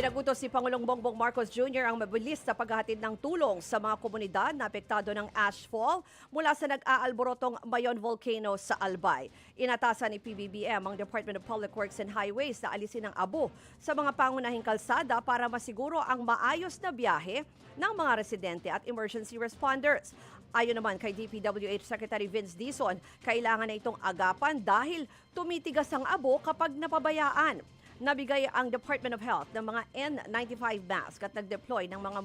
Pinagutos si Pangulong Bongbong Marcos Jr. ang mabilis na paghahatid ng tulong sa mga komunidad na apektado ng ashfall mula sa nag-aalborotong Mayon Volcano sa Albay. Inatasan ni PBBM ang Department of Public Works and Highways na alisin ang abo sa mga pangunahing kalsada para masiguro ang maayos na biyahe ng mga residente at emergency responders. Ayon naman kay DPWH Secretary Vince Dizon, kailangan na itong agapan dahil tumitigas ang abo kapag napabayaan. Nabigay ang Department of Health ng mga N95 mask at nag-deploy ng mga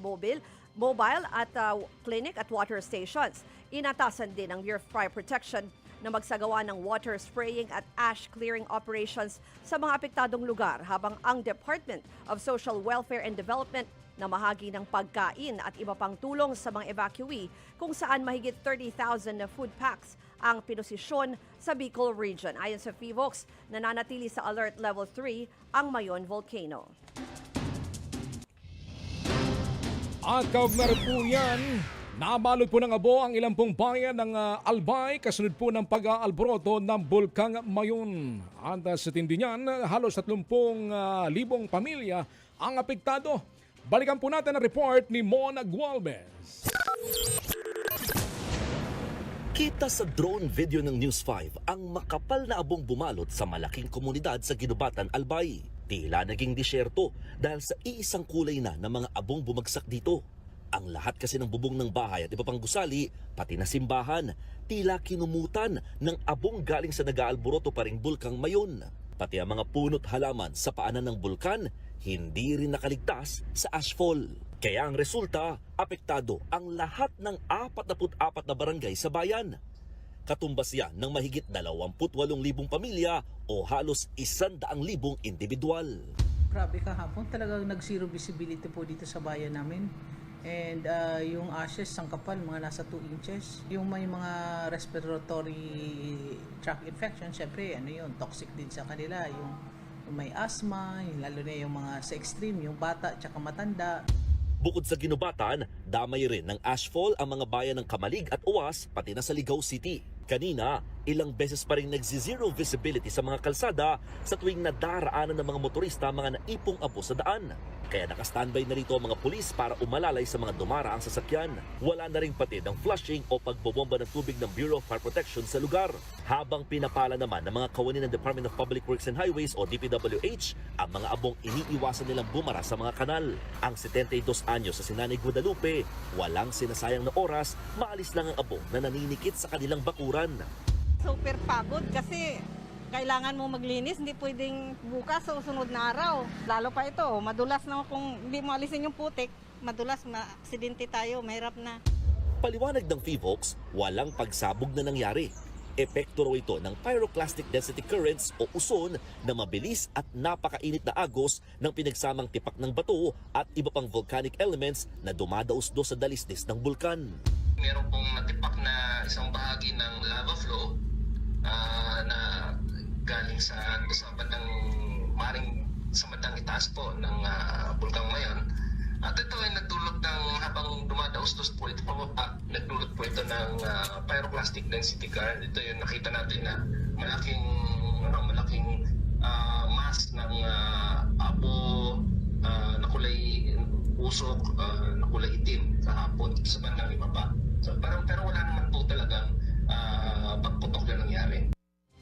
mobile at clinic at water stations. Inatasan din ng Bureau of Fire Protection na magsagawa ng water spraying at ash clearing operations sa mga apektadong lugar habang ang Department of Social Welfare and Development na mahagi ng pagkain at iba pang tulong sa mga evacuee kung saan mahigit 30,000 na food packs ang pinosisyon sa Bicol Region. Ayon sa PHIVOLCS, nananatili sa Alert Level 3 ang Mayon Volcano. At kaugnay po yan, nabalot po ng abo ang ilang pong bayan ng Albay kasunod po ng pag-aalboroto ng Bulkang Mayon. At sa tindi niyan, halos 30,000 pamilya ang apektado. Balikan po natin ang report ni Mona Gualvez. Kita sa drone video ng News 5 ang makapal na abong bumalot sa malaking komunidad sa Ginubatan, Albay. Tila naging disyerto dahil sa iisang kulay na ng mga abong bumagsak dito. Ang lahat kasi ng bubong ng bahay at iba pang gusali, pati na simbahan, tila kinumutan ng abong galing sa nag-aalboroto pa ring Bulkang Mayon. Pati ang mga puno't halaman sa paanan ng bulkan, hindi rin nakaligtas sa ashfall. Kaya ang resulta, apektado ang lahat ng 44 na barangay sa bayan. Katumbas yan ng mahigit 28,000 pamilya o halos 100,000 individual. Grabe kahapon, talagang nag-zero visibility po dito sa bayan namin. And yung ashes, ang kapal, mga nasa 2 inches. Yung may mga respiratory tract infection, syempre, toxic din sa kanila. Yung may asthma, lalo na yung mga sa extreme, yung bata at matanda. Bukod sa Ginubatan, damay rin ng ashfall ang mga bayan ng Kamalig at Uwas, pati na sa Ligao City. Kanina, ilang beses pa rin nagzi-zero visibility sa mga kalsada sa tuwing nadaraanan ng mga motorista mga naipong abo sa daan. Kaya nakastandby na rito ang mga pulis para umalalay sa mga dumaraang sasakyan. Wala na rin patid ang flushing o pagbobomba ng tubig ng Bureau of Fire Protection sa lugar. Habang pinapala naman ng mga kawani ng Department of Public Works and Highways o DPWH ang mga abong iniiwasan nilang bumara sa mga kanal. Ang 72 anyos sa Sinanay Guadalupe, walang sinasayang na oras, maalis lang ang abong na naninikit sa kanilang bakuran. Super pagod kasi kailangan mo maglinis, hindi pwedeng bukas o sunod na araw. Lalo pa ito, madulas na kung hindi mo alisin yung putik, madulas, ma-aksidente tayo, mahirap na. Paliwanag ng PHIVOLCS, walang pagsabog na nangyari. Epekto raw ito ng pyroclastic density currents o uson na mabilis at napakainit na agos ng pinagsamang tipak ng bato at iba pang volcanic elements na dumadaos-dos sa dalisdis ng bulkan. Meron pong natipak na isang bahagi ng lava flow na galing sa bandang maring sa bandang itaas po ng Bulkang Mayon. At ito ay nagdulot ng habang dumadaos-dos po ito pababa, nagdulot po ito ng pyroclastic density current. Ito yung nakita natin na malaking mass ng abo na kulay usok, na kulay itim kahapon sa bandang ibaba. So, pero wala naman po talagang pagputok na nangyari.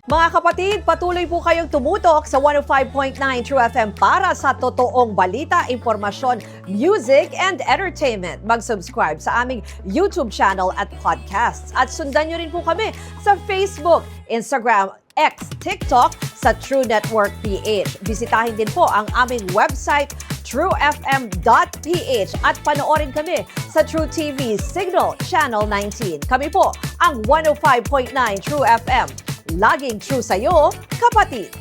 Mga kapatid, patuloy po kayong tumutok sa 105.9 True FM para sa totoong balita, impormasyon, music, and entertainment. Mag-subscribe sa aming YouTube channel at podcasts. At sundan nyo rin po kami sa Facebook, Instagram, X, TikTok sa True Network PH. Bisitahin din po ang aming website, truefm.ph at panoorin kami sa True TV Signal Channel 19. Kami po ang 105.9 True FM. Laging true sa'yo, kapatid.